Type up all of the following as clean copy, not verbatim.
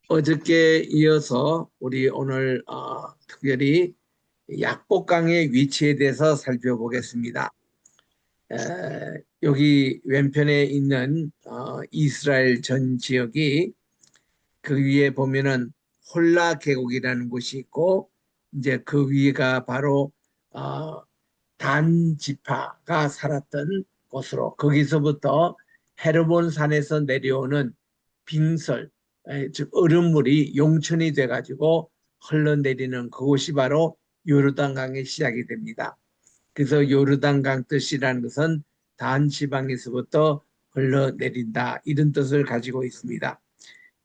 어저께 이어서 우리 오늘 특별히 약복강의 위치에 대해서 살펴보겠습니다. 여기 왼편에 있는 이스라엘 전 지역이 그 위에 보면은 홀라 계곡이라는 곳이 있고 이제 그 위가 바로 어, 단 지파가 살았던 곳으로 거기서부터 헤르몬 산에서 내려오는 빙설 즉 얼음물이 용천이 돼가지고 흘러내리는 그곳이 바로 요르단강의 시작이 됩니다. 그래서 요르단강 뜻이라는 것은 단 지방에서부터 흘러내린다 이런 뜻을 가지고 있습니다.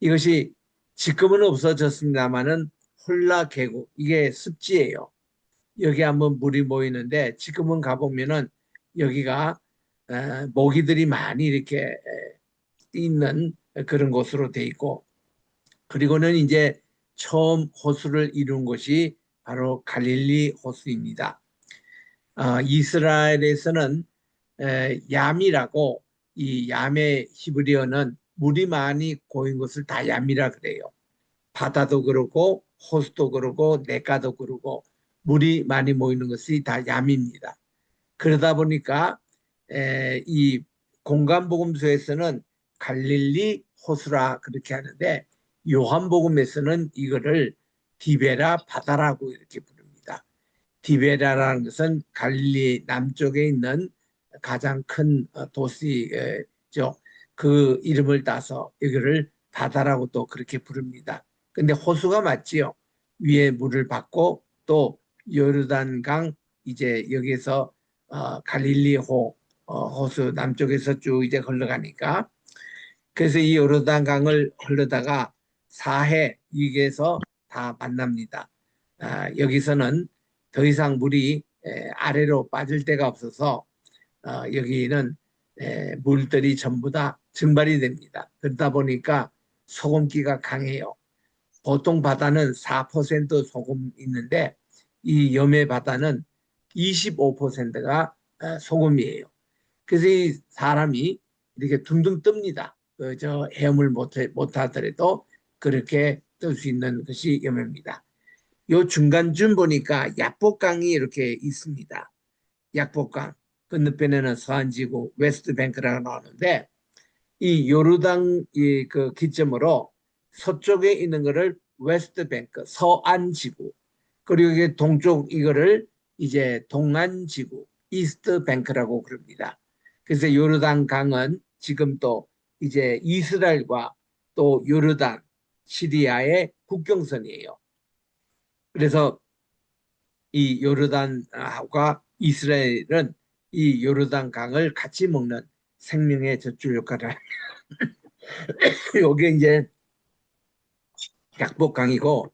이것이 지금은 없어졌습니다만은 홀라 계곡 이게 습지예요. 여기 한번 물이 모이는데 지금은 가보면은 여기가 모기들이 많이 이렇게 있는 그런 곳으로 돼 있고 그리고는 이제 처음 호수를 이룬 곳이 바로 갈릴리 호수입니다. 이스라엘에서는 얌이라고 이 얌의 히브리어는 물이 많이 고인 것을 다 얌이라 그래요. 바다도 그러고 호수도 그러고 냇가도 그러고 물이 많이 모이는 것이 다 얌입니다. 그러다 보니까 이 공간복음서에서는 갈릴리 호수라 그렇게 하는데 요한복음에서는 이거를 디베라 바다라고 이렇게 부릅니다. 디베라라는 것은 갈릴리 남쪽에 있는 가장 큰 도시죠. 그 이름을 따서 이거를 바다라고 또 그렇게 부릅니다. 근데 호수가 맞지요. 위에 물을 받고 또 요르단강 이제 여기서 갈릴리호 호수 남쪽에서 쭉 이제 흘러가니까 그래서 이 요르단강을 흘러다가 사해 위에서 다 만납니다. 여기서는 더 이상 물이 아래로 빠질 데가 없어서 여기는 물들이 전부 다 증발이 됩니다. 그러다 보니까 소금기가 강해요. 보통 바다는 4% 소금 있는데 이 염해 바다는 25%가 소금이에요. 그래서 이 사람이 이렇게 둥둥 뜹니다. 그저 헤엄을 못하더라도 그렇게 뜰 수 있는 것이 염해입니다. 요 중간쯤 보니까 약복강이 이렇게 있습니다. 약복강 건너편에는 서안지구 웨스트 뱅크라고 나오는데 이 요르단 그 기점으로 서쪽에 있는 거를 웨스트 뱅크 서안지구 그리고 이게 동쪽 이거를 이제 동안지구 이스트 뱅크라고 그럽니다. 그래서 요르단 강은 지금 또 이제 이스라엘과 또 요르단 시리아의 국경선이에요. 그래서 이 요르단과 이스라엘은 이 요르단 강을 같이 먹는 생명의 젖줄 역할을 요게 이제 약복강이고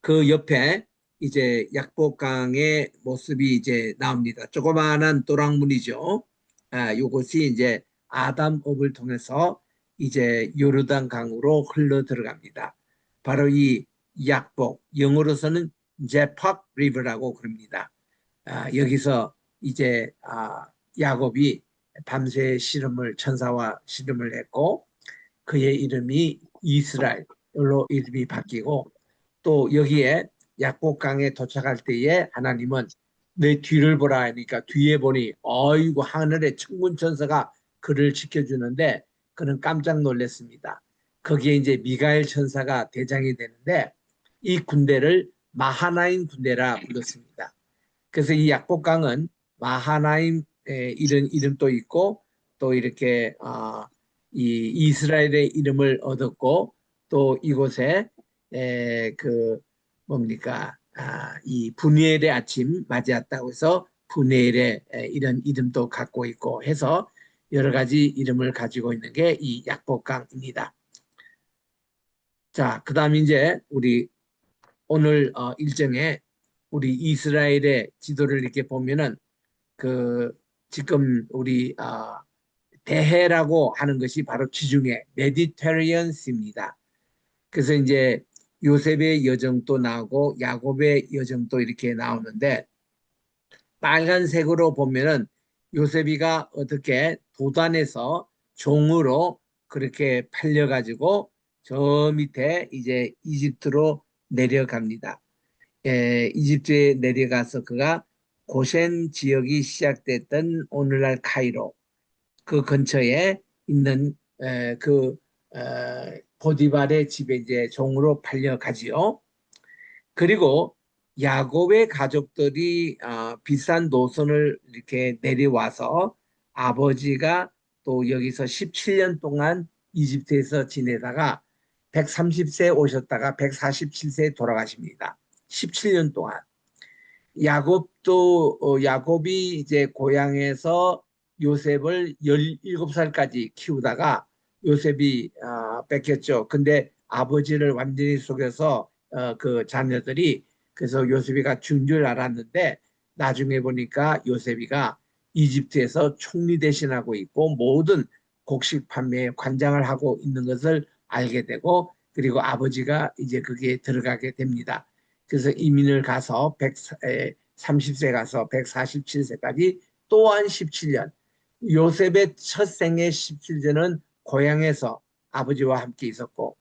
그 옆에 이제 약복강의 모습이 이제 나옵니다. 조그마한 또랑문이죠. 요것이 이제 아담읍을 통해서 이제 요르단 강으로 흘러 들어갑니다. 바로 이 약복, 영어로서는 제팍 리버라고 그럽니다. 여기서 이제 야곱이 밤새 씨름을 천사와 씨름을 했고 그의 이름이 이스라엘로 이름이 바뀌고 또 여기에 약복강에 도착할 때에 하나님은 내 뒤를 보라 하니까 뒤에 보니 어이구 하늘의 천군 천사가 그를 지켜주는데 그는 깜짝 놀랐습니다. 거기에 이제 미가엘 천사가 대장이 되는데 이 군대를 마하나임 군대라 불렀습니다. 그래서 이 약복강은 마하나임 이런 이름도 있고 또 이렇게 이 이스라엘의 이름을 얻었고 또 이곳에 그 뭡니까 이 분이엘의 아침 맞이했다고 해서 분이엘의 이런 이름도 갖고 있고 해서 여러 가지 이름을 가지고 있는 게 이 약복강입니다. 자, 그다음 이제 우리 오늘 일정에 우리 이스라엘의 지도를 이렇게 보면은 그 지금 우리 대해라고 하는 것이 바로 지중해 메디테리언 씨입니다. 그래서 이제 요셉의 여정도 나오고 야곱의 여정도 이렇게 나오는데 빨간색으로 보면은 요셉이가 어떻게 도단에서 종으로 그렇게 팔려가지고 저 밑에 이제 이집트로 내려갑니다. 이집트에 내려가서 그가 고센 지역이 시작됐던 오늘날 카이로 그 근처에 있는 보디발의 집에 이제 종으로 팔려가지요. 그리고 야곱의 가족들이 비싼 노선을 이렇게 내려와서 아버지가 또 여기서 17년 동안 이집트에서 지내다가 130세 오셨다가 147세에 돌아가십니다. 17년 동안. 야곱이 이제 고향에서 요셉을 17살까지 키우다가 요셉이 뺏겼죠. 근데 아버지를 완전히 속여서 그 자녀들이 그래서 요셉이가 준 줄 알았는데 나중에 보니까 요셉이가 이집트에서 총리 대신하고 있고 모든 곡식 판매에 관장을 하고 있는 것을 알게 되고 그리고 아버지가 이제 거기에 들어가게 됩니다. 그래서 이민을 가서 30세 가서 147세까지 또한 17년. 요셉의 첫 생애 17년은 고향에서 아버지와 함께 있었고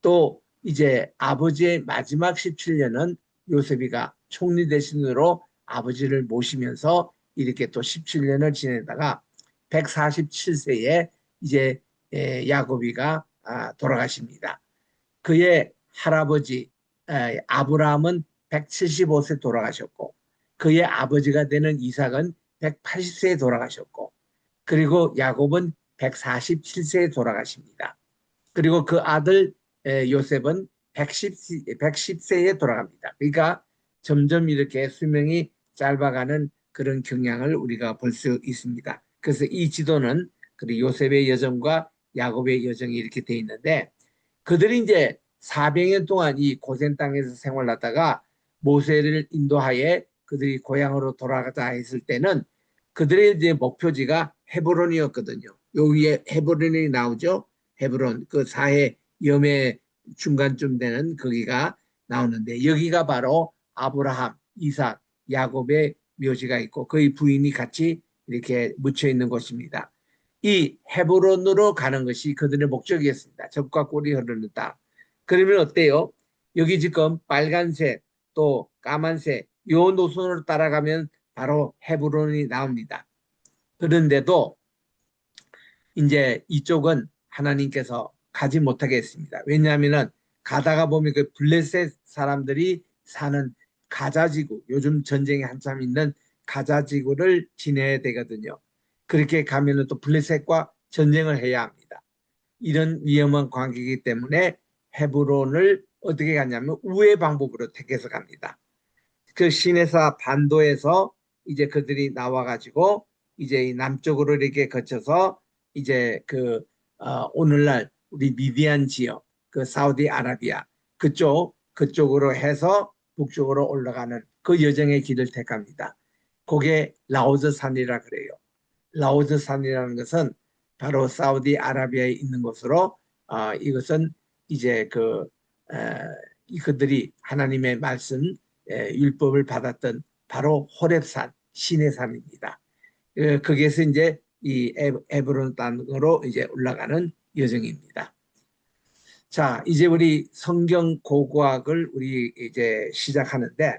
또 이제 아버지의 마지막 17년은 요셉이가 총리 대신으로 아버지를 모시면서 이렇게 또 17년을 지내다가 147세에 이제 야곱이가 돌아가십니다. 그의 할아버지 아브라함은 175세 돌아가셨고 그의 아버지가 되는 이삭은 180세에 돌아가셨고 그리고 야곱은 147세에 돌아가십니다. 그리고 그 아들 요셉은 110세에 돌아갑니다. 그러니까 점점 이렇게 수명이 짧아가는 그런 경향을 우리가 볼 수 있습니다. 그래서 이 지도는 요셉의 여정과 야곱의 여정이 이렇게 돼 있는데 그들이 이제 400년 동안 이 고센 땅에서 생활하다가 모세를 인도하에 그들이 고향으로 돌아가자 했을 때는 그들의 이제 목표지가 헤브론이었거든요. 여기에 헤브론이 나오죠. 헤브론 그 사해 염해 중간쯤 되는 거기가 나오는데 여기가 바로 아브라함, 이삭, 야곱의 묘지가 있고 그의 부인이 같이 이렇게 묻혀 있는 곳입니다. 이 헤브론으로 가는 것이 그들의 목적이었습니다. 적과 꿀이 흐르는 땅. 그러면 어때요? 여기 지금 빨간색 또 까만색 요 노선으로 따라가면 바로 헤브론이 나옵니다. 그런데도 이제 이쪽은 하나님께서 가지 못하게 했습니다. 왜냐하면 가다가 보면 그 블레셋 사람들이 사는 가자지구, 요즘 전쟁이 한참 있는 가자지구를 지내야 되거든요. 그렇게 가면은 또 블레셋과 전쟁을 해야 합니다. 이런 위험한 관계이기 때문에 헤브론을 어떻게 가냐면 우회 방법으로 택해서 갑니다. 그 시내사 반도에서 이제 그들이 나와가지고 이제 남쪽으로 이렇게 거쳐서 이제 오늘날 우리 미디안 지역, 그 사우디아라비아 그쪽으로 해서 북쪽으로 올라가는 그 여정의 길을 택합니다. 그게 라오즈 산이라 그래요. 라오즈 산이라는 것은 바로 사우디아라비아에 있는 곳으로 이것은 이제 그들이 하나님의 말씀 율법을 받았던 바로 호렙산 시내산입니다. 거기에서 이제 이 에브론 땅으로 이제 올라가는 여정입니다. 자, 이제 우리 성경 고고학을 우리 이제 시작하는데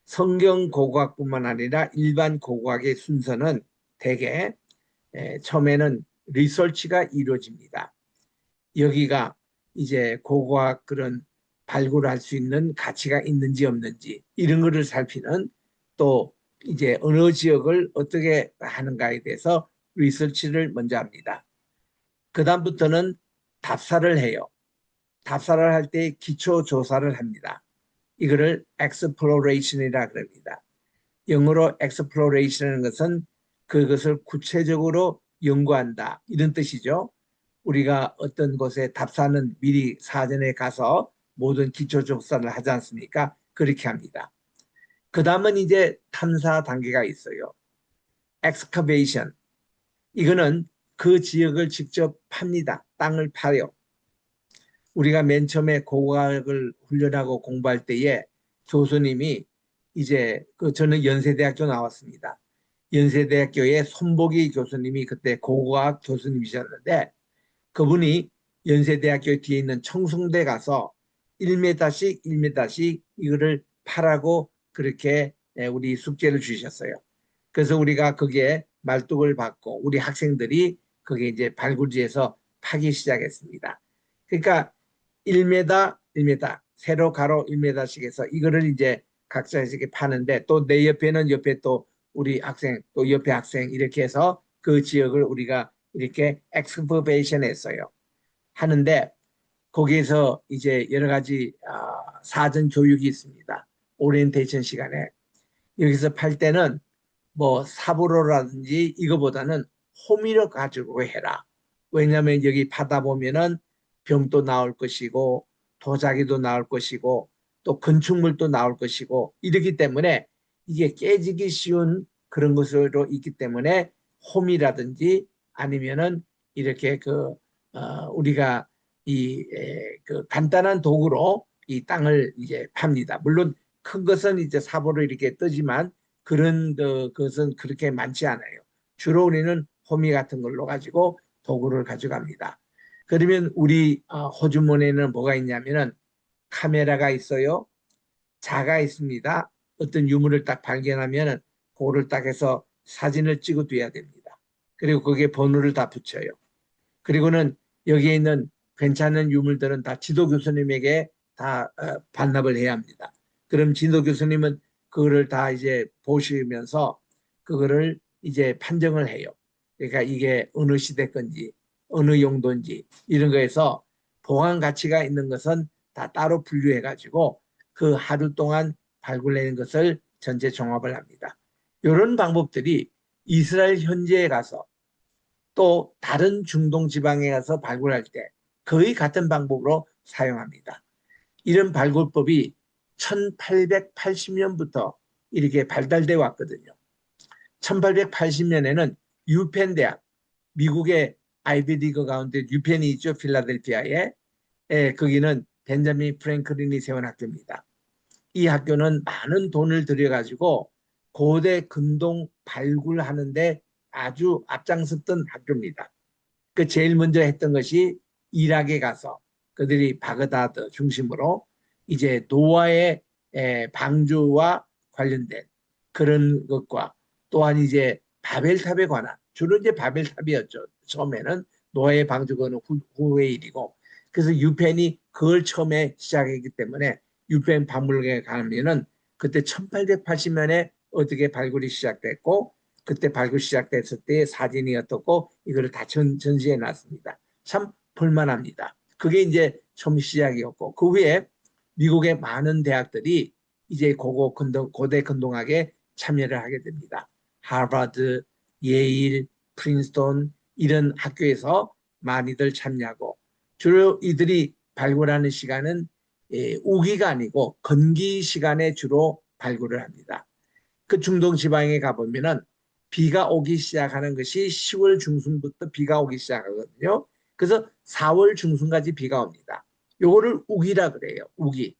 성경 고고학뿐만 아니라 일반 고고학의 순서는 대개 처음에는 리서치가 이루어집니다. 여기가 이제 고고학 그런 발굴할 수 있는 가치가 있는지 없는지 이런 거를 살피는 또 이제 어느 지역을 어떻게 하는가에 대해서 리서치를 먼저 합니다. 그 다음부터는 답사를 해요. 답사를 할 때 기초 조사를 합니다. 이거를 exploration이라 그럽니다. 영어로 exploration이라는 것은 그것을 구체적으로 연구한다 이런 뜻이죠. 우리가 어떤 곳에 답사는 미리 사전에 가서 모든 기초 조사를 하지 않습니까? 그렇게 합니다. 그 다음은 이제 탐사 단계가 있어요. excavation. 이거는 그 지역을 직접 팝니다. 땅을 파요. 우리가 맨 처음에 고고학을 훈련하고 공부할 때에 교수님이 이제 저는 연세대학교 나왔습니다. 연세대학교의 손보기 교수님이 그때 고고학 교수님이셨는데 그분이 연세대학교 뒤에 있는 청송대 가서 1m씩 1m씩 이거를 파라고 그렇게 우리 숙제를 주셨어요. 그래서 우리가 거기에 말뚝을 받고 우리 학생들이 거기에 이제 발굴지에서 파기 시작했습니다. 그러니까 1m, 1m, 세로 가로 1m씩 해서 이거를 이제 각자 이렇게 파는데 또 내 옆에는 옆에 또 우리 학생 또 옆에 학생 이렇게 해서 그 지역을 우리가 이렇게 엑스커베이션 했어요. 하는데 거기에서 이제 여러 가지 사전 교육이 있습니다. 오리엔테이션 시간에. 여기서 팔 때는 뭐 삽으로라든지 이거보다는 호미를 가지고 해라. 왜냐하면 여기 파다 보면은 병도 나올 것이고 도자기도 나올 것이고 또 건축물도 나올 것이고 이러기 때문에 이게 깨지기 쉬운 그런 것으로 있기 때문에 홈이라든지 아니면은 이렇게 우리가 그 간단한 도구로 이 땅을 이제 팝니다. 물론 큰 것은 이제 삽으로 이렇게 뜨지만 그런 것은 그렇게 많지 않아요. 주로 우리는 호미 같은 걸로 가지고 도구를 가져갑니다. 그러면 우리 호주머니에는 뭐가 있냐면은 카메라가 있어요. 자가 있습니다. 어떤 유물을 딱 발견하면은 그거를 딱 해서 사진을 찍어 둬야 됩니다. 그리고 거기에 번호를 다 붙여요. 그리고는 여기에 있는 괜찮은 유물들은 다 지도 교수님에게 다 반납을 해야 합니다. 그럼 지도 교수님은 그거를 다 이제 보시면서 그거를 이제 판정을 해요. 그러니까 이게 어느 시대 건지 어느 용도인지 이런 거에서 보관 가치가 있는 것은 다 따로 분류해 가지고 그 하루 동안 발굴되는 것을 전체 종합을 합니다. 이런 방법들이 이스라엘 현지에 가서 또 다른 중동 지방에 가서 발굴할 때 거의 같은 방법으로 사용합니다. 이런 발굴법이 1880년부터 이렇게 발달돼 왔거든요. 1880년에는 유펜 대학, 미국의 아이비리그 가운데 유펜이 있죠. 필라델피아에. 거기는 벤자민 프랭클린이 세운 학교입니다. 이 학교는 많은 돈을 들여가지고 고대 금동 발굴하는데 아주 앞장섰던 학교입니다. 그 제일 먼저 했던 것이 이락에 가서 그들이 바그다드 중심으로 이제 노아의 방주와 관련된 그런 것과 또한 이제 바벨탑에 관한 주로 이제 바벨탑이었죠. 처음에는 노아의 방주는 후의 일이고 그래서 유펜이 그걸 처음에 시작했기 때문에 유펜 박물관에 가면은 그때 1880년에 어떻게 발굴이 시작됐고 그때 발굴 시작됐을 때의 사진이 어떻고 이거를 다 전시해 놨습니다. 참 볼만합니다. 그게 이제 처음 시작이었고 그 후에 미국의 많은 대학들이 이제 고대 근동학에 참여를 하게 됩니다. 하버드, 예일, 프린스턴 이런 학교에서 많이들 참여하고 주로 이들이 발굴하는 시간은 우기가 아니고 건기 시간에 주로 발굴을 합니다. 그 중동 지방에 가보면은 비가 오기 시작하는 것이 10월 중순부터 비가 오기 시작하거든요. 그래서 4월 중순까지 비가 옵니다. 요거를 우기라 그래요. 우기.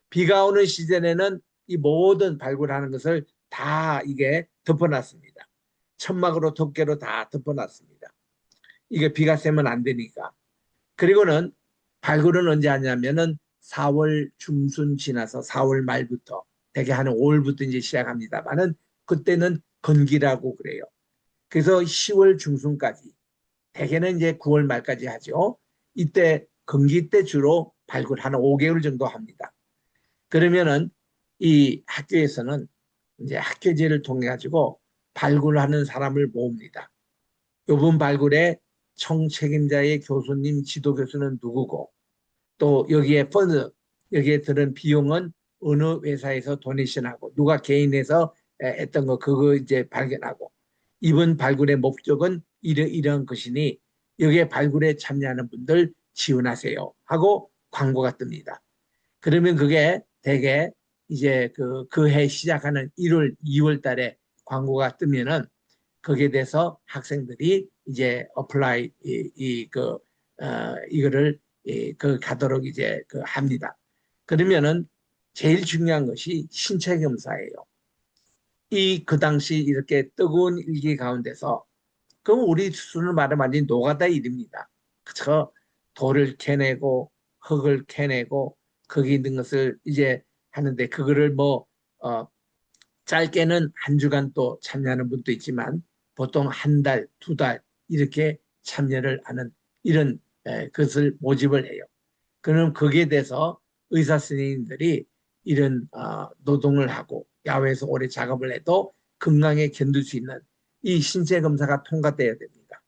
비가 오는 시즌에는 이 모든 발굴하는 것을 다 이게 덮어놨습니다. 천막으로 덮개로 다 덮어놨습니다. 이게 비가 세면 안 되니까. 그리고는 발굴은 언제 하냐면은 4월 중순 지나서 4월 말부터 대개 한 5월부터 이제 시작합니다만은 그때는 건기라고 그래요. 그래서 10월 중순까지 대개는 이제 9월 말까지 하죠. 이때 건기 때 주로 발굴 한 5개월 정도 합니다. 그러면은 이 학교에서는 이제 학교제를 통해 가지고 발굴하는 사람을 모읍니다. 이번 발굴의 총책임자의 교수님, 지도 교수는 누구고 또 여기에 펀드, 여기에 들은 비용은 어느 회사에서 도네이션하고 누가 개인에서 했던 거 그거 이제 발견하고 이번 발굴의 목적은 이런 것이니 여기에 발굴에 참여하는 분들 지원하세요 하고 광고가 뜹니다. 그러면 그게 대개 이제 그 해 시작하는 1월, 2월 달에 광고가 뜨면은 거기에 대해서 학생들이 이제 어플라이 이거를 가도록 이제 합니다. 그러면은 제일 중요한 것이 신체 검사예요. 그 당시 이렇게 뜨거운 일기 가운데서 그럼 우리 수준을 말하면 완전히 노가다 일입니다. 그렇죠? 돌을 캐내고 흙을 캐내고 거기 있는 것을 이제 하는데 그거를 뭐 짧게는 한 주간 또 참여하는 분도 있지만 보통 한 달, 두 달 이렇게 참여를 하는 이런 것을 모집을 해요. 그럼 거기에 대해서 의사 선생님들이 이런 노동을 하고 야외에서 오래 작업을 해도 건강에 견딜 수 있는 이 신체 검사가 통과돼야 됩니다.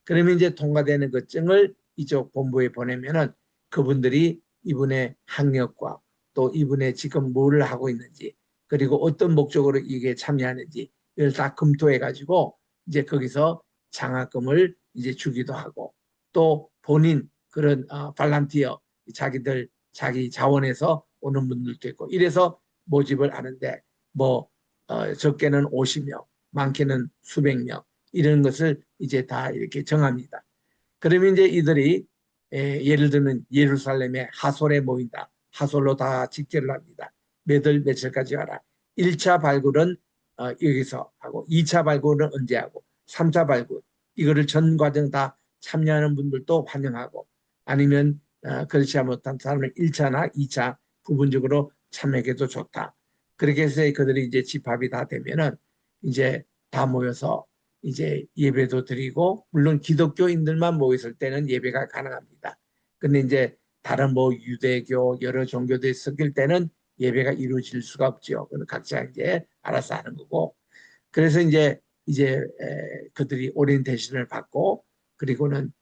그러면 이제 통과되는 그 증을 이쪽 본부에 보내면은 그분들이 이분의 학력과 또 이분의 지금 뭐를 하고 있는지 그리고 어떤 목적으로 이게 참여하는지 이걸 다 검토해 가지고 이제 거기서 장학금을 이제 주기도 하고 또 본인 그런 발란티어 자기들 자기 자원에서 오는 분들도 있고 이래서 모집을 하는데 뭐 적게는 50명, 많게는 수백 명 이런 것을 이제 다 이렇게 정합니다. 그러면 이제 이들이 예를 들면 예루살렘의 하솔에 모인다. 하솔로 다 집결을 합니다. 몇월 며칠까지 와라. 1차 발굴은 여기서 하고 2차 발굴은 언제 하고 3차 발굴 이거를 전 과정 다 참여하는 분들도 환영하고 아니면 그렇지 못한 사람은 1차나 2차 부분적으로 참여해도 좋다. 그렇게 해서 그들이 이제 집합이 다 되면은 이제 다 모여서 이제 예배도 드리고 물론 기독교인들만 모였을 때는 예배가 가능합니다. 근데 이제 다른 뭐 유대교 여러 종교들이 섞일 때는 예배가 이루어질 수가 없죠. 그건 각자 이제 알아서 하는 거고. 그래서 이제 그들이 오리엔테이션을 받고 그리고는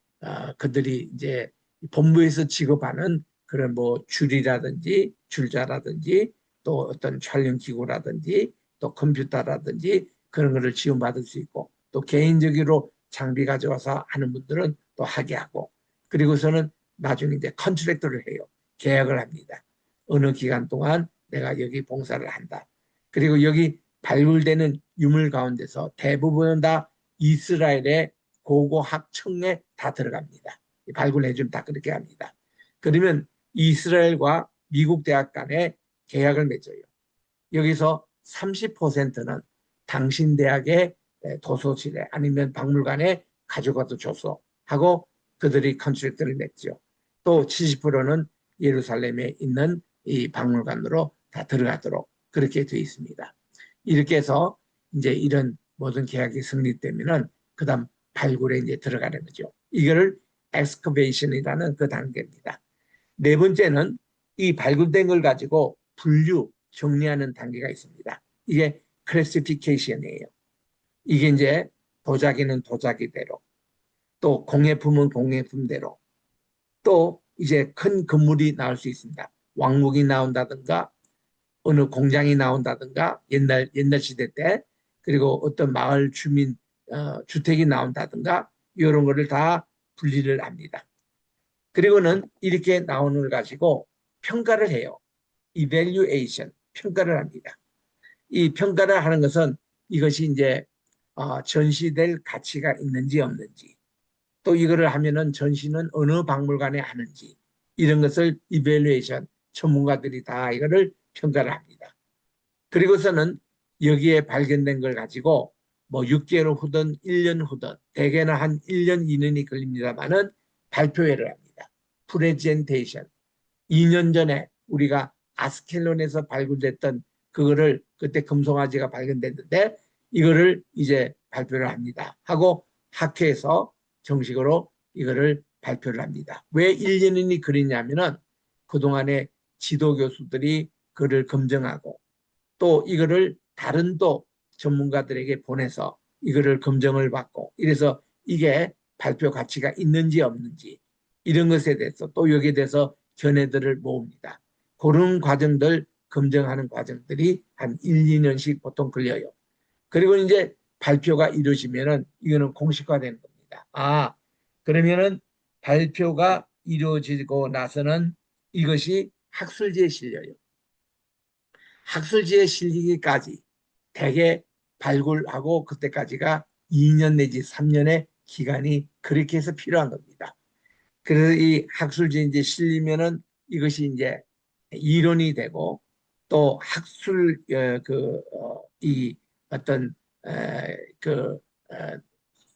그들이 이제 본부에서 지급하는 그런 뭐 줄이라든지 줄자라든지 또 어떤 촬영 기구라든지 또 컴퓨터라든지 그런 거를 지원받을 수 있고 또 개인적으로 장비 가져와서 하는 분들은 또 하게 하고 그리고서는 나중에 이제 컨트랙트를 해요. 계약을 합니다. 어느 기간 동안 내가 여기 봉사를 한다. 그리고 여기 발굴되는 유물 가운데서 대부분은 다 이스라엘의 고고학청에 다 들어갑니다. 발굴해주면 다 그렇게 합니다. 그러면 이스라엘과 미국 대학 간에 계약을 맺어요. 여기서 30%는 당신 대학의 도서실에 아니면 박물관에 가져가도 줘서 하고 그들이 컨트랙트를 맺죠. 또 70%는 예루살렘에 있는 이 박물관으로 다 들어가도록 그렇게 되어 있습니다. 이렇게 해서 이제 이런 모든 계약이 성립되면은 그다음 발굴에 이제 들어가는 거죠. 이거를 엑스커베이션이라는 그 단계입니다. 네 번째는 이 발굴된 걸 가지고 분류, 정리하는 단계가 있습니다. 이게 클래시피케이션이에요. 이게 이제 도자기는 도자기대로, 또 공예품은 공예품대로, 또 이제 큰 건물이 나올 수 있습니다. 왕국이 나온다든가 어느 공장이 나온다든가 옛날 시대 때 그리고 어떤 마을 주민 주택이 나온다든가 이런 거를 다 분리를 합니다. 그리고는 이렇게 나오는 걸 가지고 평가를 해요. evaluation, 평가를 합니다. 이 평가를 하는 것은 이것이 이제 전시될 가치가 있는지 없는지 또 이거를 하면은 전시는 어느 박물관에 하는지 이런 것을 evaluation 전문가들이 다 이거를 평가를 합니다. 그리고서는 여기에 발견된 걸 가지고 뭐 6개월 후든 1년 후든 대개는 한 1년, 2년이 걸립니다만은 발표회를 합니다. 프레젠테이션. 2년 전에 우리가 아스켈론에서 발굴됐던 그거를 그때 금송아지가 발견됐는데 이거를 이제 발표를 합니다. 하고 학회에서 정식으로 이거를 발표를 합니다. 왜 1년이 그랬냐면은 그동안에 지도 교수들이 그를 검증하고 또 이거를 다른 또 전문가들에게 보내서 이거를 검증을 받고 이래서 이게 발표 가치가 있는지 없는지 이런 것에 대해서 또 여기에 대해서 견해들을 모읍니다. 그런 과정들 검증하는 과정들이 한 1, 2년씩 보통 걸려요. 그리고 이제 발표가 이루어지면은 이거는 공식화되는 겁니다. 그러면은 발표가 이루어지고 나서는 이것이 학술지에 실려요. 학술지에 실리기까지 대개 발굴하고 그때까지가 2년 내지 3년의 기간이 그렇게 해서 필요한 겁니다. 그래서 이 학술지에 이제 실리면은 이것이 이제 이론이 되고 또 학술 이 어떤 그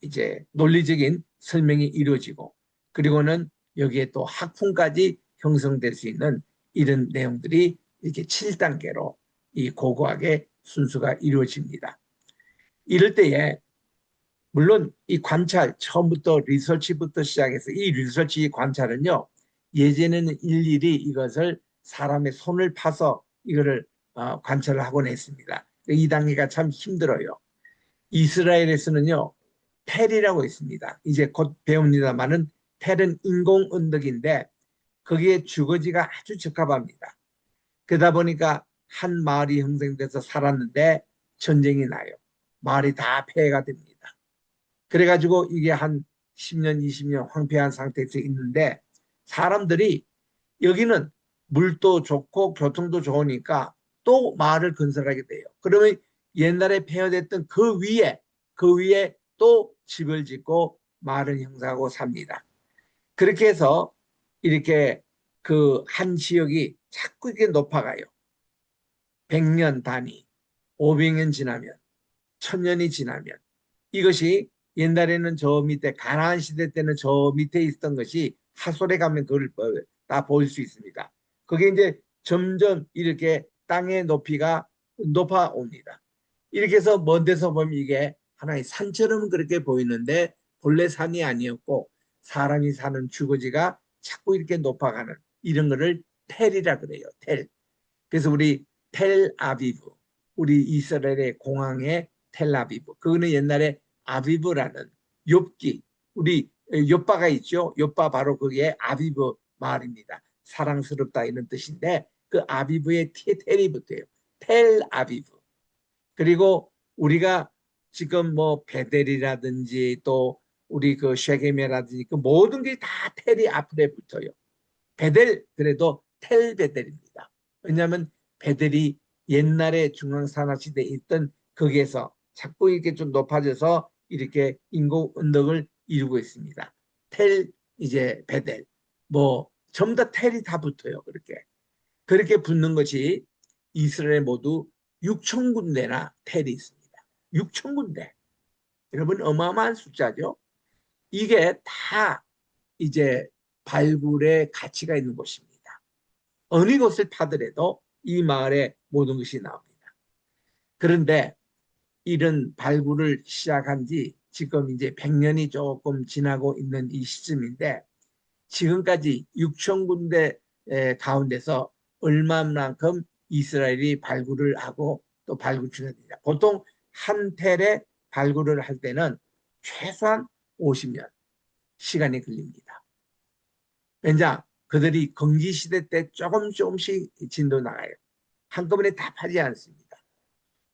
이제 논리적인 설명이 이루어지고 그리고는 여기에 또 학풍까지 형성될 수 있는 이런 내용들이 이렇게 7단계로 이 고고학의 순수가 이루어집니다. 이럴 때에 물론 이 관찰, 처음부터 리서치부터 시작해서 이 리서치 관찰은요, 예전에는 일일이 이것을 사람의 손을 파서 이거를 관찰을 하곤 했습니다. 이 단계가 참 힘들어요. 이스라엘에서는요, 텔이라고 있습니다. 이제 곧 배웁니다만은 텔은 인공 언덕인데 거기에 주거지가 아주 적합합니다. 그러다 보니까 한 마을이 형성돼서 살았는데 전쟁이 나요. 마을이 다 폐해가 됩니다. 그래가지고 이게 한 10년, 20년 황폐한 상태에서 있는데 사람들이 여기는 물도 좋고 교통도 좋으니까 또 마을을 건설하게 돼요. 그러면 옛날에 폐허됐던 그 위에 또 집을 짓고 마을을 형성하고 삽니다. 그렇게 해서 이렇게 그 한 지역이 자꾸 이렇게 높아가요. 100년 단위, 500년 지나면, 1000년이 지나면 이것이 옛날에는 저 밑에 가나안 시대 때는 저 밑에 있던 것이 하솔에 가면 그걸 다 볼 수 있습니다. 그게 이제 점점 이렇게 땅의 높이가 높아옵니다. 이렇게 해서 먼 데서 보면 이게 하나의 산처럼 그렇게 보이는데 본래 산이 아니었고 사람이 사는 주거지가 자꾸 이렇게 높아가는 이런 거를 텔이라 그래요. 텔. 그래서 우리 텔아비브, 우리 이스라엘의 공항의 텔아비브. 그거는 옛날에 아비브라는 욥기, 우리 욥바가 있죠. 욥바 바로 그게 아비브 말입니다. 사랑스럽다 이런 뜻인데 그 아비브의 텔이 붙어요. 텔아비브. 그리고 우리가 지금 뭐 베델이라든지 또 우리 그 쉐겜이라든지 그 모든 게 다 텔이 앞에 붙어요. 베델 그래도 텔 베델입니다. 왜냐하면 베델이 옛날에 중앙산악시대에 있던 거기에서 자꾸 이렇게 좀 높아져서 이렇게 인공 언덕을 이루고 있습니다. 텔 이제 베델 뭐 전부 다 텔이 다 붙어요. 그렇게 붙는 것이 이스라엘 모두 6천 군데나 텔이 있습니다. 6천 군데. 여러분 어마어마한 숫자죠. 이게 다 이제 발굴의 가치가 있는 곳입니다. 어느 곳을 파더라도 이 마을에 모든 것이 나옵니다. 그런데 이런 발굴을 시작한 지 지금 이제 100년이 조금 지나고 있는 이 시점인데 지금까지 6천 군데 가운데서 얼마만큼 이스라엘이 발굴을 하고 또 발굴 중입니다. 보통 한 텔에 발굴을 할 때는 최소한 50년 시간이 걸립니다. 왜냐? 그들이 건기시대 때 조금씩 진도 나가요. 한꺼번에 다 파지 않습니다.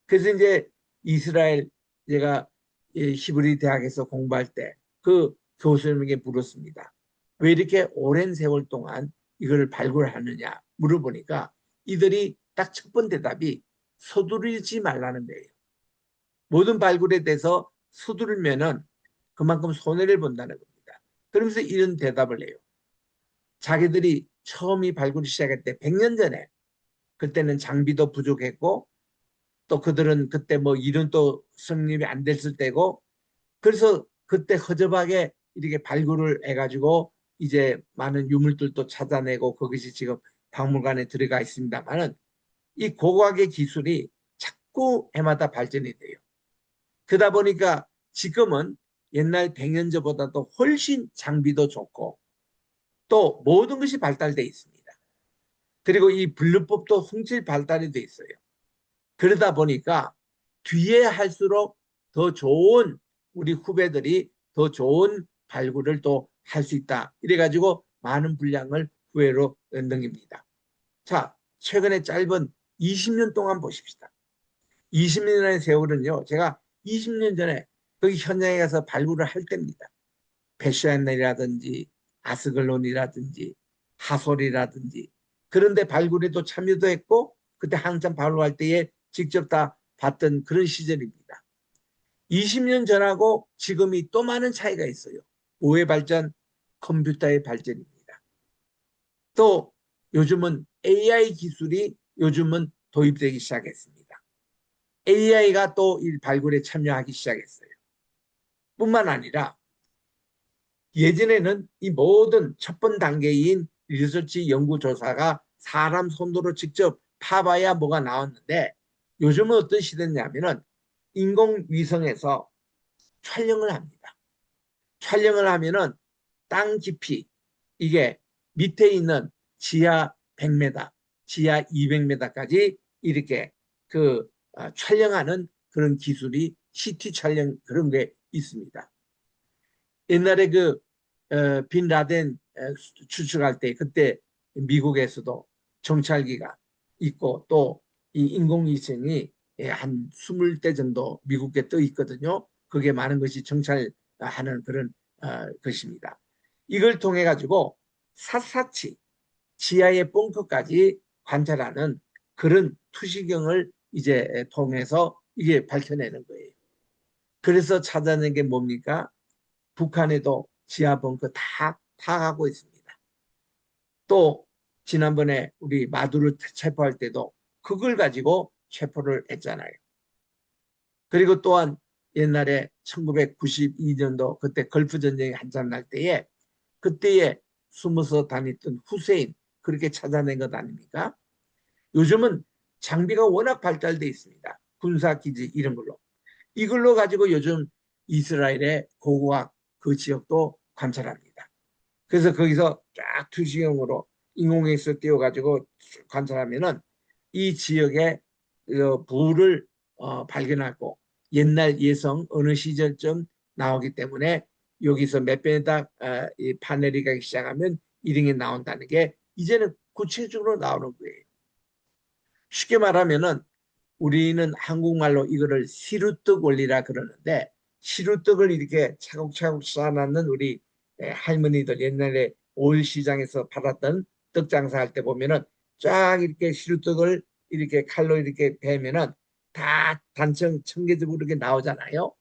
그래서 이제 이스라엘 제가 히브리 대학에서 공부할 때 그 교수님에게 물었습니다. 왜 이렇게 오랜 세월 동안 이걸 발굴하느냐 물어보니까 이들이 딱 첫 번째 대답이 서두르지 말라는 거예요. 모든 발굴에 대해서 서두르면은 그만큼 손해를 본다는 겁니다. 그러면서 이런 대답을 해요. 자기들이 처음이 발굴을 시작할 때 100년 전에 그때는 장비도 부족했고 또 그들은 그때 뭐 이런 또 성립이 안 됐을 때고 그래서 그때 허접하게 이렇게 발굴을 해가지고 이제 많은 유물들도 찾아내고 그것이 지금 박물관에 들어가 있습니다만은 이 고고학의 기술이 자꾸 해마다 발전이 돼요. 그러다 보니까 지금은 옛날 100년 전보다도 훨씬 장비도 좋고 또 모든 것이 발달돼 있습니다. 그리고 이 분류법도 흠질 발달이 돼 있어요. 그러다 보니까 뒤에 할수록 더 좋은 우리 후배들이 더 좋은 발굴을 또 할 수 있다. 이래가지고 많은 분량을 후회로 넘깁니다. 자, 최근에 짧은 20년 동안 보십시다. 20년의 세월은요. 제가 20년 전에 거기 현장에 가서 발굴을 할 때입니다. 베샤엔이라든지 아스글론이라든지 하솔이라든지 그런데 발굴에도 참여도 했고 그때 한참 발굴할 때에 직접 다 봤던 그런 시절입니다. 20년 전하고 지금이 또 많은 차이가 있어요. 뭐의 발전? 컴퓨터의 발전입니다. 또 요즘은 AI 기술이 요즘은 도입되기 시작했습니다. AI가 또 이 발굴에 참여하기 시작했어요. 뿐만 아니라 예전에는 이 모든 첫 번 단계인 리서치 연구조사가 사람 손으로 직접 파봐야 뭐가 나왔는데 요즘은 어떤 시대냐면은 인공위성에서 촬영을 합니다. 촬영을 하면은 땅 깊이 이게 밑에 있는 지하 100m, 지하 200m까지 이렇게 촬영하는 그런 기술이 CT 촬영 그런 게 있습니다. 옛날에 빈 라덴 추측할 때 그때 미국에서도 정찰기가 있고 또 이 인공위성이 한 20대 정도 미국에 떠 있거든요. 그게 많은 것이 정찰하는 그런 것입니다. 이걸 통해 가지고 샅샅이 지하의 벙커까지 관찰하는 그런 투시경을 이제 통해서 이게 밝혀내는 거예요. 그래서 찾아낸 게 뭡니까? 북한에도 지하 벙커 다 파악하고 있습니다. 또 지난번에 우리 마두를 체포할 때도 그걸 가지고 체포를 했잖아요. 그리고 또한 옛날에 1992년도 그때 걸프 전쟁이 한참 날 때에 그때에 숨어서 다녔던 후세인 그렇게 찾아낸 것 아닙니까? 요즘은 장비가 워낙 발달돼 있습니다. 군사기지 이런 걸로. 이걸로 가지고 요즘 이스라엘의 고고학 그 지역도 관찰합니다. 그래서 거기서 쫙 투시경으로 인공위성을 띄워가지고 관찰하면은 이 지역의 부를 발견하고 옛날 예성 어느 시절쯤 나오기 때문에 여기서 몇 배에다 파넬이 가기 시작하면 이런 게 나온다는 게 이제는 구체적으로 나오는 거예요. 쉽게 말하면은 우리는 한국말로 이거를 시루떡 원리라 그러는데 시루떡을 이렇게 차곡차곡 쌓아놨는 우리 할머니들 옛날에 올 시장에서 팔았던 떡 장사할 때 보면은 쫙 이렇게 시루떡을 이렇게 칼로 이렇게 베면은 다 단청 청개즙으로 이렇게 나오잖아요.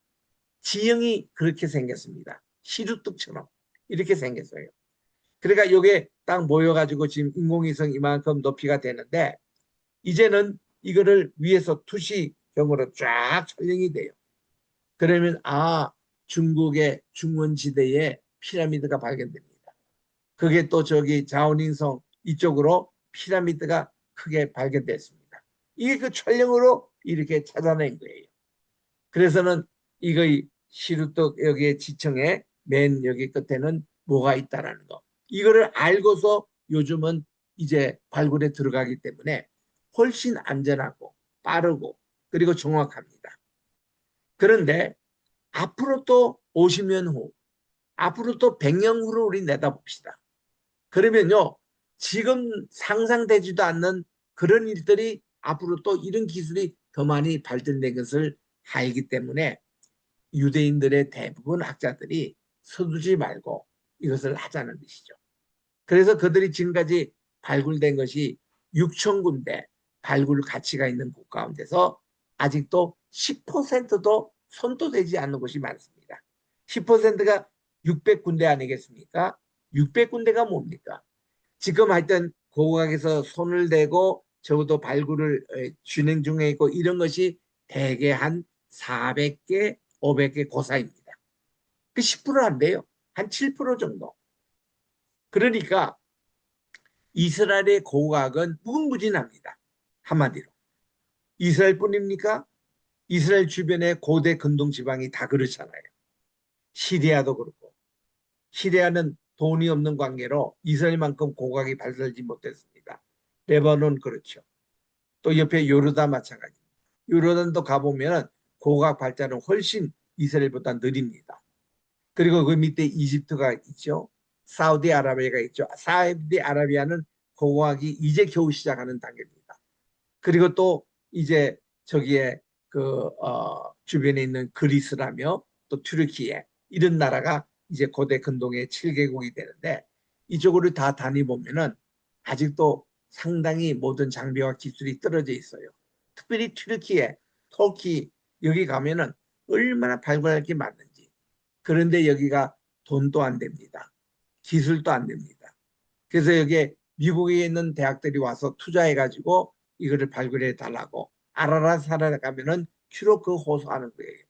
지형이 그렇게 생겼습니다. 시루떡처럼 이렇게 생겼어요. 그러니까 이게 딱 모여가지고 지금 인공위성 이만큼 높이가 되는데 이제는 이거를 위에서 투시경으로 쫙 촬영이 돼요. 그러면 중국의 중원지대에 피라미드가 발견됩니다. 그게 또 저기 자오닝성 이쪽으로 피라미드가 크게 발견됐습니다. 이게 그 촬영으로 이렇게 찾아낸 거예요. 그래서는 이거 시루떡 여기에 지층에 맨 여기 끝에는 뭐가 있다라는 거. 이거를 알고서 요즘은 이제 발굴에 들어가기 때문에 훨씬 안전하고 빠르고 그리고 정확합니다. 그런데 앞으로 또 50년 후, 앞으로 또 100년 후를 우리 내다봅시다. 그러면요, 지금 상상되지도 않는 그런 일들이 앞으로 또 이런 기술이 더 많이 발전된 것을 알기 때문에 유대인들의 대부분 학자들이 서두지 말고 이것을 하자는 것이죠. 그래서 그들이 지금까지 발굴된 것이 6천 군데 발굴 가치가 있는 곳 가운데서 아직도 10%도 손도 대지 않는 곳이 많습니다. 10%가 600군데 아니겠습니까? 600군데가 뭡니까? 지금 하여튼 고고학에서 손을 대고 적어도 발굴을 진행 중에 있고 이런 것이 대개 한 400개, 500개 고사입니다. 그 10%안 돼요. 한 7% 정도. 그러니까 이스라엘의 고고학은 무궁무진합니다. 한마디로. 이스라엘뿐입니까? 이스라엘 주변의 고대 근동 지방이 다 그렇잖아요. 시리아도 그렇고. 시리아는 돈이 없는 관계로 이스라엘만큼 고고학이 발달하지 못했습니다. 레바논 그렇죠. 또 옆에 요르단 마찬가지입니다. 요르단도 가보면 고고학 발달은 훨씬 이스라엘보다 느립니다. 그리고 그 밑에 이집트가 있죠. 사우디아라비아가 있죠. 사우디아라비아는 고고학이 이제 겨우 시작하는 단계입니다. 그리고 또 이제 저기에 주변에 있는 그리스라며 또 튀르키예 이런 나라가 이제 고대 근동의 7개국이 되는데 이쪽으로 다 다니보면은 아직도 상당히 모든 장비와 기술이 떨어져 있어요. 특별히 튀르키예, 터키 여기 가면은 얼마나 발굴할 게 많은지. 그런데 여기가 돈도 안 됩니다. 기술도 안 됩니다. 그래서 여기에 미국에 있는 대학들이 와서 투자해가지고 이거를 발굴해 달라고 아라라사라 가면은 주로 그 호소하는 거예요.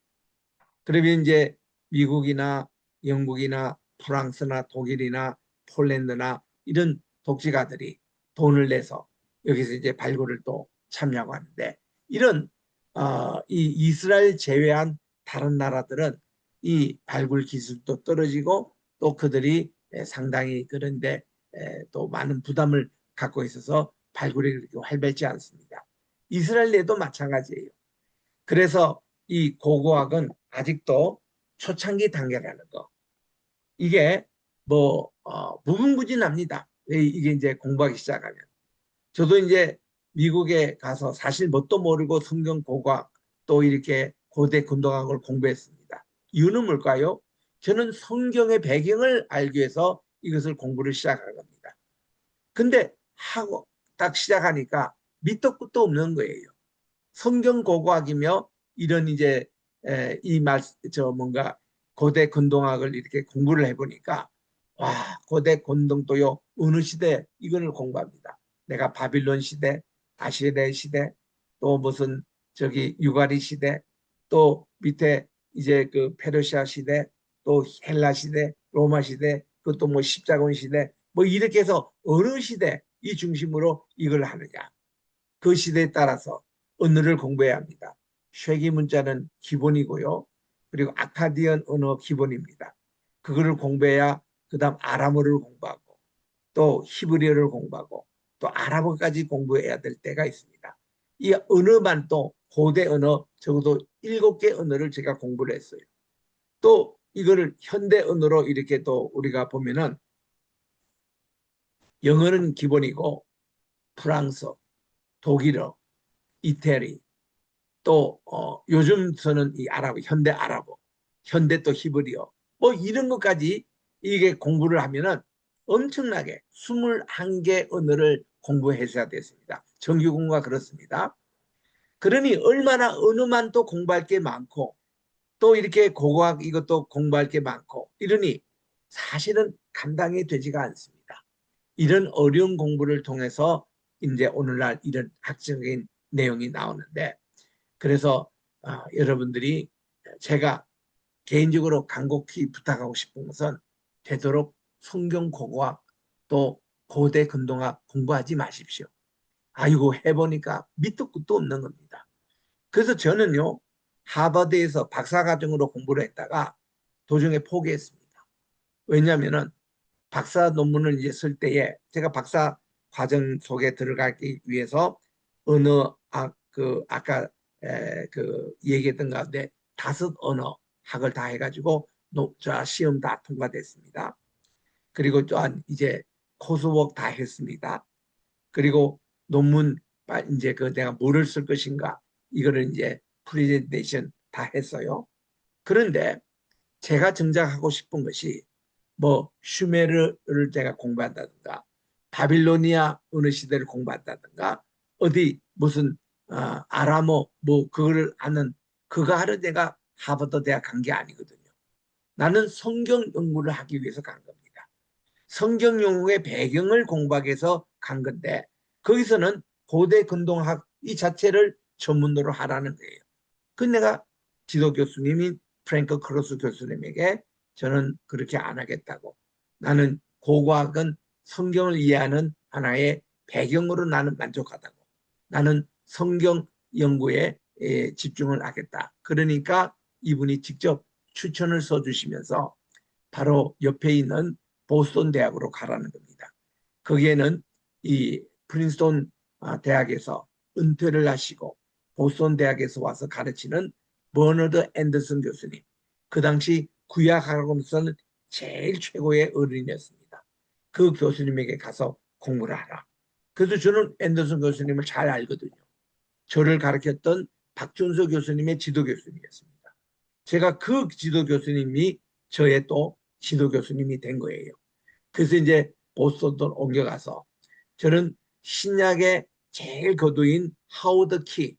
그러면 이제 미국이나 영국이나 프랑스나 독일이나 폴란드나 이런 독재가들이 돈을 내서 여기서 이제 발굴을 또 참여하고 하는데, 이런 이 이스라엘 제외한 다른 나라들은 이 발굴 기술도 떨어지고 또 그들이 상당히 그런데 또 많은 부담을 갖고 있어서 발굴이 그렇게 활발치 않습니다. 이스라엘 내도 마찬가지예요. 그래서 이 고고학은 아직도 초창기 단계라는 거. 이게 뭐 무궁무진합니다. 이게 이제 공부하기 시작하면. 저도 이제 미국에 가서 사실 뭣도 모르고 성경 고고학 또 이렇게 고대 근동학을 공부했습니다. 이유는 뭘까요? 저는 성경의 배경을 알기 위해서 이것을 공부를 시작한 겁니다. 근데 하고 딱 시작하니까 밑도 끝도 없는 거예요. 성경 고고학이며 이런 이제 이말저 뭔가 고대 근동학을 이렇게 공부를 해보니까 와, 고대 근동도요 어느 시대 이거를 공부합니다. 내가 바빌론 시대, 아시리아 시대, 또 무슨 저기 유가리 시대, 또 밑에 이제 그 페르시아 시대, 또 헬라 시대, 로마 시대, 그것도 뭐 십자군 시대, 뭐 이렇게 해서 어느 시대 이 중심으로 이걸 하느냐. 그 시대에 따라서 언어를 공부해야 합니다. 쉐기 문자는 기본이고요. 그리고 아카디언 언어 기본입니다. 그거를 공부해야 그다음 아람어를 공부하고 또 히브리어를 공부하고 또 아랍어까지 공부해야 될 때가 있습니다. 이 언어만 또 고대 언어 적어도 7개 언어를 제가 공부를 했어요. 또 이거를 현대 언어로 이렇게 또 우리가 보면은 영어는 기본이고 프랑스어, 독일어, 이태리, 또 요즘서는 이 아랍어, 현대 아랍어, 현대 또 히브리어, 뭐 이런 것까지 이게 공부를 하면은 엄청나게 21개 언어를 공부했어야 됐습니다. 정규 공부가 그렇습니다. 그러니 얼마나 언어만 또 공부할 게 많고 또 이렇게 고고학 이것도 공부할 게 많고 이러니 사실은 감당이 되지가 않습니다. 이런 어려운 공부를 통해서 이제 오늘날 이런 학적인 내용이 나오는데, 그래서 여러분들이 제가 개인적으로 간곡히 부탁하고 싶은 것은 되도록 성경 고고학 또 고대 근동학 공부하지 마십시오. 아이고 해보니까 밑도 끝도 없는 겁니다. 그래서 저는요 하버드에서 박사과정으로 공부를 했다가 도중에 포기했습니다. 왜냐하면은 박사 논문을 이제 쓸 때에 제가 박사 과정 속에 들어가기 위해서 언어 그 아까 그 얘기했던 가운데 5언어 학을 다 해가지고 시험 다 통과됐습니다. 그리고 또한 이제 코스웍 다 했습니다. 그리고 논문 이제 그 내가 뭐를 쓸 것인가 이거를 이제 프레젠테이션 다 했어요. 그런데 제가 정작 하고 싶은 것이 뭐 슈메르를 제가 공부한다든가 바빌로니아 어느 시대를 공부한다든가 어디 무슨 아람어 뭐 그거를 하는 그거 하러 내가 하버드 대학 간 게 아니거든요. 나는 성경 연구를 하기 위해서 간 겁니다. 성경 연구의 배경을 공부하기 위해서 간 건데 거기서는 고대 근동학 이 자체를 전문으로 하라는 거예요. 그 내가 지도 교수님인 프랭크 크로스 교수님에게 저는 그렇게 안 하겠다고. 나는 고고학은 성경을 이해하는 하나의 배경으로 나는 만족하다고. 나는 성경 연구에 집중을 하겠다. 그러니까 이분이 직접 추천을 써주시면서 바로 옆에 있는 보스턴 대학으로 가라는 겁니다. 거기에는 이 프린스턴 대학에서 은퇴를 하시고 보스턴 대학에서 와서 가르치는 버너드 앤더슨 교수님. 그 당시 구약학으로서는 제일 최고의 어른이었습니다. 그 교수님에게 가서 공부를 하라. 그래서 저는 앤더슨 교수님을 잘 알거든요. 저를 가르쳤던 박준서 교수님의 지도 교수님이었습니다. 제가 그 지도 교수님이 저의 또 지도 교수님이 된 거예요. 그래서 이제 보스턴으로 옮겨가서 저는 신약의 제일 거두인 하워드 키,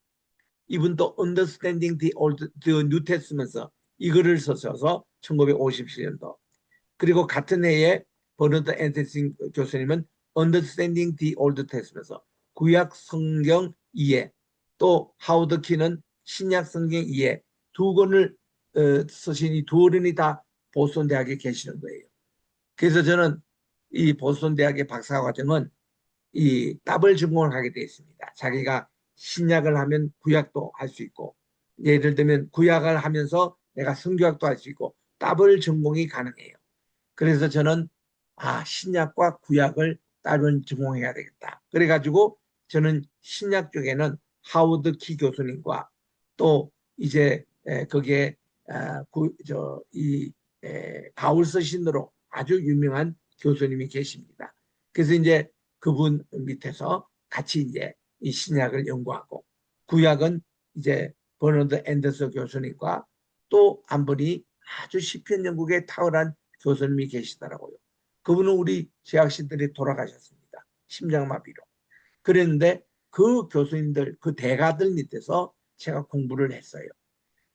이분도 Understanding the New Testament 이거를 써서 1957년도. 그리고 같은 해에 버너드 앤더슨 교수님은 Understanding the Old Testament 구약 성경 이해, 또 하워드 키는 신약 성경 이해 두 권을 쓰신 이 두 어른이 다 보스턴 대학에 계시는 거예요. 그래서 저는 이 보스턴 대학의 박사과정은 이 더블 전공을 하게 되어 있습니다. 자기가 신약을 하면 구약도 할 수 있고, 예를 들면 구약을 하면서 내가 성교학도 할 수 있고, 더블 전공이 가능해요. 그래서 저는 신약과 구약을 따로 전공해야 되겠다. 그래가지고 저는 신약 쪽에는 하워드 키 교수님과 또 이제 거기에 바울 서신으로 아주 유명한 교수님이 계십니다. 그래서 이제 그분 밑에서 같이 이제 이 신약을 연구하고, 구약은 이제 버너드 앤더서 교수님과 또 한 분이 아주 시편 연구에 탁월한 교수님이 계시더라고요. 그분은 우리 재학생들이 돌아가셨습니다. 심장마비로. 그랬는데 그 교수님들, 그 대가들 밑에서 제가 공부를 했어요.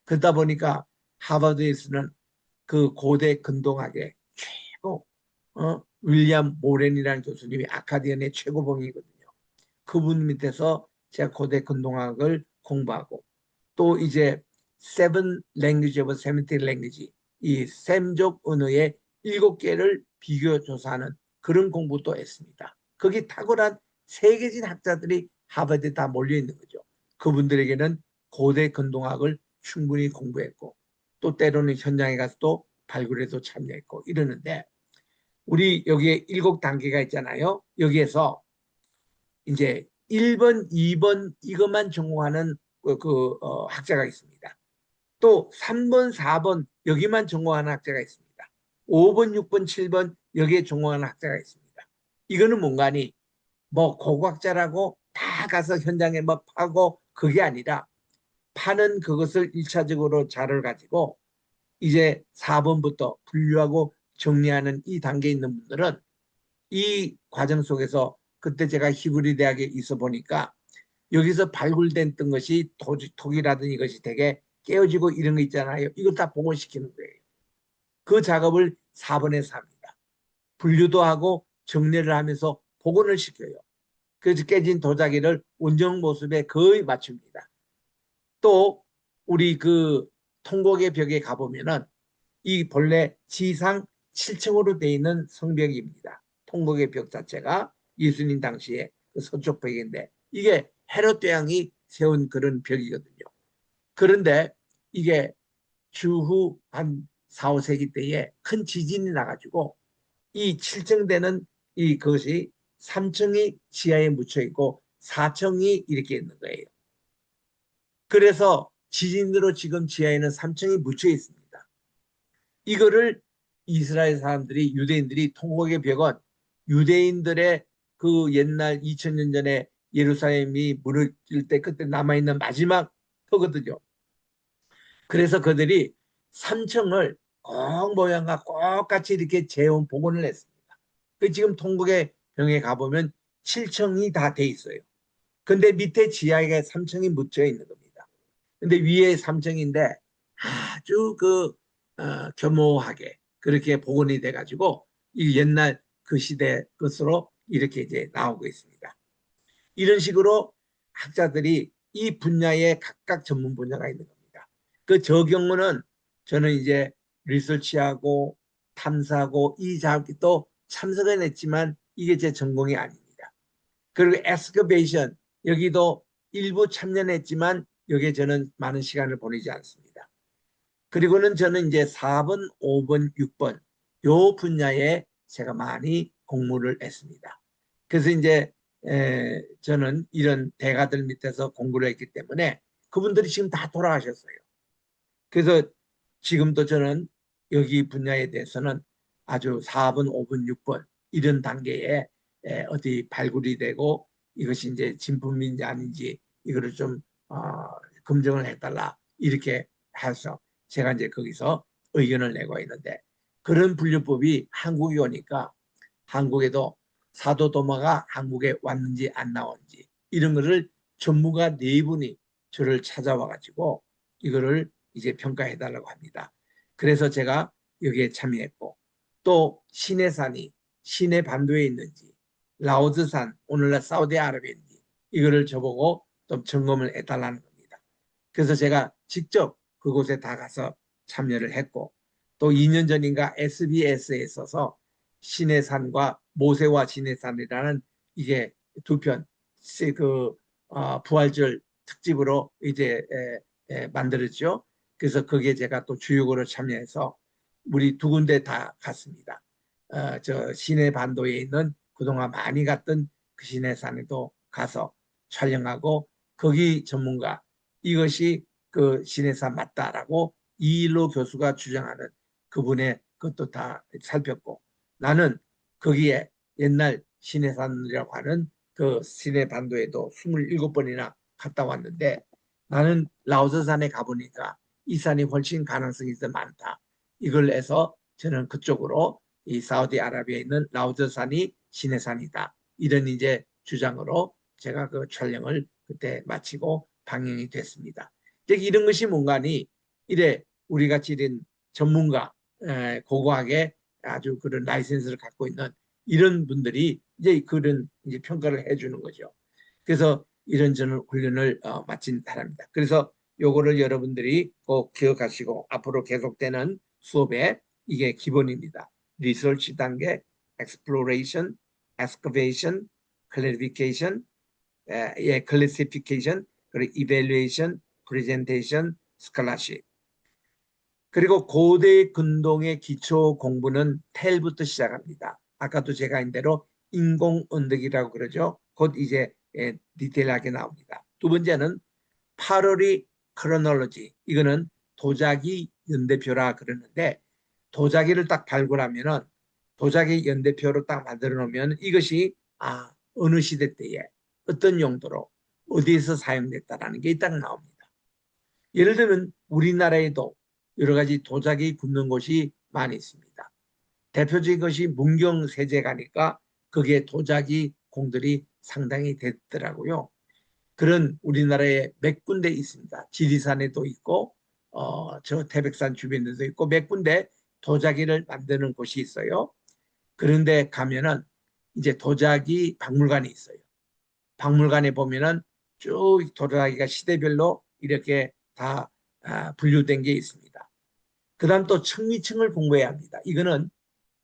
그러다 보니까 하버드에서는 그 고대 근동학의 최고 윌리엄 모렌이라는 교수님이 아카디언의 최고봉이거든요. 그분 밑에서 제가 고대 근동학을 공부하고, 또 이제 Seven Language of Semitic Language, 이 셈족 언어의 7개를 비교 조사하는 그런 공부도 했습니다. 거기 탁월한 세계진 학자들이 하버드에 다 몰려 있는 거죠. 그분들에게는 고대 근동학을 충분히 공부했고, 또 때로는 현장에 가서 또 발굴에도 참여했고 이러는데, 우리 여기에 7단계가 있잖아요. 여기에서 이제 1번, 2번 이것만 전공하는 학자가 있습니다. 또 3번, 4번 여기만 전공하는 학자가 있습니다. 5번, 6번, 7번 여기에 전공하는 학자가 있습니다. 이거는 뭔가니 뭐 고고학자라고 다 가서 현장에 뭐 파고 그게 아니라, 파는 그것을 1차적으로 자료를 가지고 이제 4번부터 분류하고 정리하는 이 단계에 있는 분들은 이 과정 속에서, 그때 제가 히브리 대학에 있어 보니까 여기서 발굴된 것이 토기라든지 이것이 되게 깨어지고 이런 거 있잖아요. 이걸 다 복원시키는 거예요. 그 작업을 4번에서 합니다. 분류도 하고 정리를 하면서 복원을 시켜요. 그래서 깨진 도자기를 원형 모습에 거의 맞춥니다. 또 우리 그 통곡의 벽에 가보면은 이 본래 지상 7층으로 되어 있는 성벽입니다. 통곡의 벽 자체가 예수님 당시에 그 서쪽 벽인데, 이게 헤롯 대왕이 세운 그런 벽이거든요. 그런데 이게 주후 한 4, 5세기 때에 큰 지진이 나가지고 이 7층 되는 그것이 3층이 지하에 묻혀 있고 4층이 이렇게 있는 거예요. 그래서 지진으로 지금 지하에는 3층이 묻혀 있습니다. 이거를 이스라엘 사람들이, 유대인들이, 통곡의 벽은 유대인들의 그 옛날 2000년 전에 예루살렘이 무너질 때 그때 남아있는 마지막 터거든요. 그래서 그들이 3층을 꼭 모양과 똑같이 이렇게 재원 복원을 했습니다. 그 지금 통곡의 병에 가보면 7층이 다 돼 있어요. 근데 밑에 지하에 3층이 묻혀 있는 겁니다. 근데 위에 3층인데 아주 겸허하게 그렇게 복원이 돼가지고 이 옛날 그 시대 것으로 이렇게 이제 나오고 있습니다. 이런 식으로 학자들이 이 분야에 각각 전문 분야가 있는 겁니다. 저 경우는 저는 이제 리서치하고 탐사하고 이 작업이 또 참석은 했지만 이게 제 전공이 아닙니다. 그리고 에스커베이션 여기도 일부 참여했지만 여기에 저는 많은 시간을 보내지 않습니다. 그리고는 저는 이제 4번, 5번, 6번 요 분야에 제가 많이 공부를 했습니다. 그래서 이제 저는 이런 대가들 밑에서 공부를 했기 때문에 그분들이 지금 다 돌아가셨어요. 그래서 지금도 저는 여기 분야에 대해서는 아주 4번, 5번, 6번 이런 단계에 어디 발굴이 되고 이것이 이제 진품인지 아닌지 이거를 좀 검증을 해달라 이렇게 해서 제가 이제 거기서 의견을 내고 있는데, 그런 분류법이 한국에 오니까 한국에도 사도 도마가 한국에 왔는지 안 나온지 이런 거를 전문가 4분이 저를 찾아와 가지고 이거를 이제 평가해 달라고 합니다. 그래서 제가 여기에 참여했고, 또 시내산이 시내 반도에 있는지 라오즈산 오늘날 사우디아라비아인지 이거를 저보고 좀 점검을 해달라는 겁니다. 그래서 제가 직접 그곳에 다 가서 참여를 했고, 또 2년 전인가 SBS에 있어서 시내산과 모세와 시내산이라는 이게 두 편, 그 부활절 특집으로 이제 만들었죠. 그래서 거기에 제가 또 주역으로 참여해서 우리 두 군데 다 갔습니다. 저 시내 반도에 있는 그동안 많이 갔던 그 시내산에도 가서 촬영하고 거기 전문가 이것이 그 시내산 맞다라고 이일로 교수가 주장하는 그분의 것도 다 살폈고 나는 거기에 옛날 시내산이라고 하는 그 시내 반도에도 27번이나 갔다 왔는데 나는 라오스산에 가보니까 이 산이 훨씬 가능성이 더 많다. 이걸 해서 저는 그쪽으로 이 사우디아라비아에 있는 라오스산이 시내산이다. 이런 이제 주장으로 제가 그 촬영을 그때 마치고 방영이 됐습니다. 이런 것이 뭔가니 이래 우리 같이 이런 전문가 고고하게 아주 그런 라이센스를 갖고 있는 이런 분들이 이제 그런 이제 평가를 해주는 거죠. 그래서 이런 저는 훈련을 마친 사람입니다. 그래서 요거를 여러분들이 꼭 기억하시고 앞으로 계속되는 수업에 이게 기본입니다. 리서치 단계, exploration, excavation, clarification, classification, 그리고 evaluation, presentation, scholarship. 그리고 고대 근동의 기초 공부는 텔부터 시작합니다. 아까도 제가 한 대로 인공 언덕이라고 그러죠. 곧 이제 디테일하게 나옵니다. 두 번째는 파러리 크로놀로지. 이거는 도자기 연대표라 그러는데 도자기를 딱 발굴하면은 도자기 연대표로 딱 만들어 놓으면 이것이 어느 시대 때에 어떤 용도로 어디에서 사용됐다라는 게 딱 나옵니다. 예를 들면 우리나라에도 여러 가지 도자기 굽는 곳이 많이 있습니다. 대표적인 것이 문경세제가니까 거기에 도자기 공들이 상당히 됐더라고요. 그런 우리나라에 몇 군데 있습니다. 지리산에도 있고 저 태백산 주변에도 있고 몇 군데 도자기를 만드는 곳이 있어요. 그런데 가면은 이제 도자기 박물관이 있어요. 박물관에 보면은 쭉 도자기가 시대별로 이렇게 다 분류된 게 있습니다. 그 다음 또 청미층을 공부해야 합니다. 이거는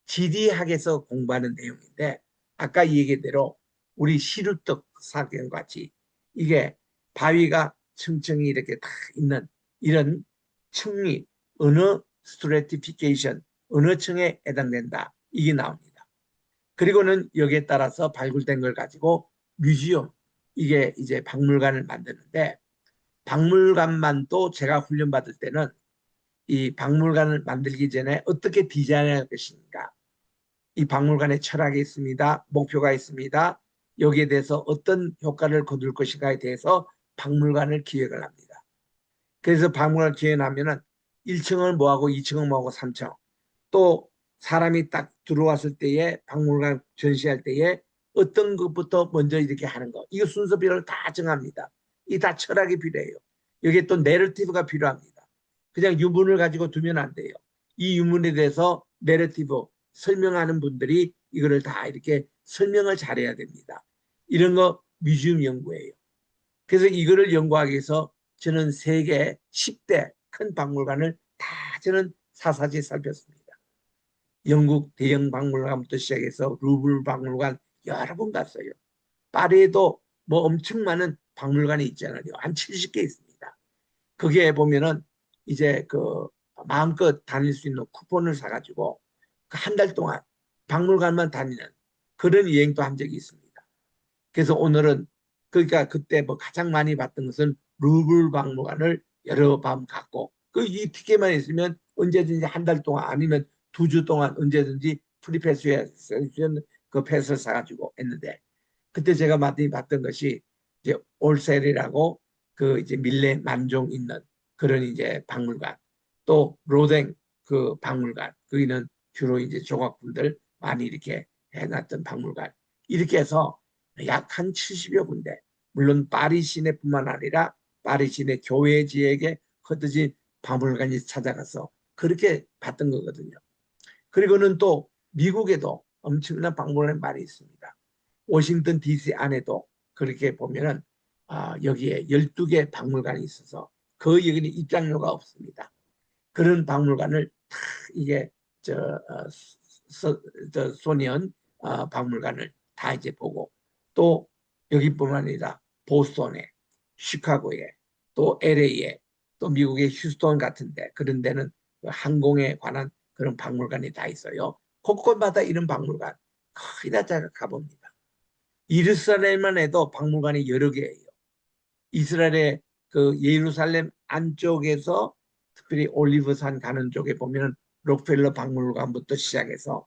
지리학에서 공부하는 내용인데 아까 얘기대로 우리 시루떡 사건 같이 이게 바위가 층층이 이렇게 다 있는 이런 층이 어느 스트래티피케이션 어느 층에 해당된다 이게 나옵니다. 그리고는 여기에 따라서 발굴된 걸 가지고 뮤지엄 이게 이제 박물관을 만드는데 박물관만도 제가 훈련받을 때는 이 박물관을 만들기 전에 어떻게 디자인할 것인가 이 박물관의 철학이 있습니다. 목표가 있습니다. 여기에 대해서 어떤 효과를 거둘 것인가에 대해서 박물관을 기획을 합니다. 그래서 박물관을 기획하면은 1층을 뭐하고 2층을 뭐하고 3층 또 사람이 딱 들어왔을 때에 박물관 전시할 때에 어떤 것부터 먼저 이렇게 하는 거 이거 순서별로 다 정합니다. 이 다 철학이 필요해요. 여기에 또 내러티브가 필요합니다. 그냥 유문을 가지고 두면 안 돼요. 이 유문에 대해서 내러티브 설명하는 분들이 이거를 다 이렇게 설명을 잘해야 됩니다. 이런 거 뮤지엄 연구예요. 그래서 이거를 연구하기 위해서 저는 세계 10대 큰 박물관을 다 저는 사사지 살폈습니다. 영국 대형 박물관부터 시작해서 루브르 박물관 여러 번 갔어요. 파리에도 뭐 엄청 많은 박물관이 있잖아요. 한 70개 있습니다. 거기에 보면은 이제 그 마음껏 다닐 수 있는 쿠폰을 사가지고 한 달 동안 박물관만 다니는 그런 여행도 한 적이 있습니다. 그래서 오늘은 그러니까 그때 뭐 가장 많이 봤던 것은 루브르 박물관을 여러 번 갔고 그 이 티켓만 있으면 언제든지 한 달 동안 아니면 2주 동안 언제든지 프리패스 그 패스를 사가지고 했는데 그때 제가 많이 봤던 것이 이제 올셀이라고 그 이제 밀레 만종 있는 그런 이제 박물관 또 로댕 그 박물관 거기는 주로 이제 조각품들 많이 이렇게 해놨던 박물관 이렇게 해서 약 한 70여 군데 물론 파리 시내뿐만 아니라 파리 시내 교회 지역에 흩어진 박물관이 찾아가서 그렇게 봤던 거거든요. 그리고는 또 미국에도 엄청난 박물관이 많이 있습니다. 워싱턴 DC 안에도 그렇게 보면은 여기에 12개 박물관이 있어서 그 여기는 입장료가 없습니다. 그런 박물관을 다 이게 소년 박물관을 다 이제 보고 또 여기뿐만 아니라 보스턴에, 시카고에, 또 LA에, 또 미국의 휴스턴 같은데 그런 데는 항공에 관한 그런 박물관이 다 있어요. 곳곳마다 이런 박물관 거의 다 제가 가봅니다. 예루살렘만 해도 박물관이 여러 개예요. 이스라엘의 그 예루살렘 안쪽에서 특별히 올리브산 가는 쪽에 보면 록펠러 박물관부터 시작해서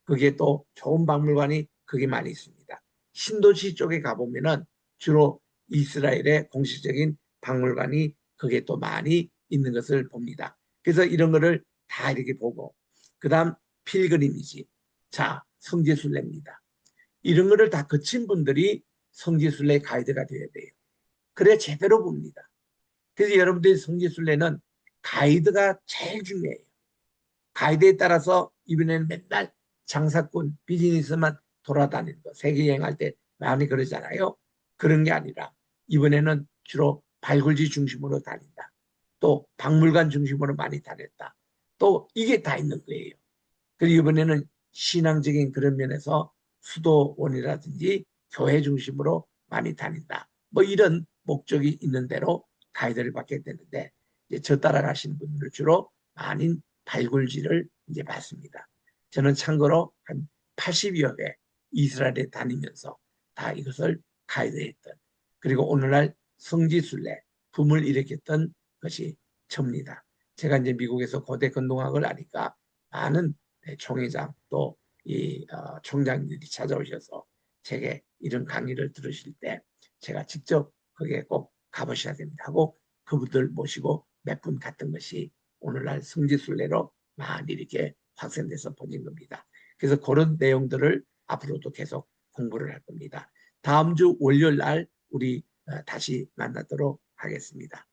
그게 또 좋은 박물관이 그게 많이 있습니다. 신도시 쪽에 가보면은 주로 이스라엘의 공식적인 박물관이 그게 또 많이 있는 것을 봅니다. 그래서 이런 거를 다 이렇게 보고 그다음 필그림이지. 자, 성지순례입니다. 이런 거를 다 거친 분들이 성지순례 가이드가 되어야 돼요. 그래야 제대로 봅니다. 그래서 여러분들이 성지순례는 가이드가 제일 중요해요. 가이드에 따라서 이번에는 맨날 장사꾼, 비즈니스만 돌아다니는 거. 세계 여행할 때 많이 그러잖아요. 그런 게 아니라 이번에는 주로 발굴지 중심으로 다닌다. 또 박물관 중심으로 많이 다녔다. 또 이게 다 있는 거예요. 그리고 이번에는 신앙적인 그런 면에서 수도원이라든지 교회 중심으로 많이 다닌다. 뭐 이런 목적이 있는 대로 가이드를 받게 되는데 이제 저 따라가시는 분들 주로 많은 발굴지를 이제 받습니다. 저는 참고로 한 80여 회 이스라엘에 다니면서 다 이것을 가이드했던 그리고 오늘날 성지순례 붐을 일으켰던 것이 접니다. 제가 이제 미국에서 고대 건농학을 하니까 많은 총회장 또 이 총장들이 찾아오셔서 제게 이런 강의를 들으실 때 제가 직접 거기에 꼭 가보셔야 됩니다 하고 그분들 모시고 몇 분 갔던 것이 오늘날 성지순례로 많이 이렇게 확산돼서 번진 겁니다. 그래서 그런 내용들을 앞으로도 계속 공부를 할 겁니다. 다음 주 월요일 날 우리 다시 만나도록 하겠습니다.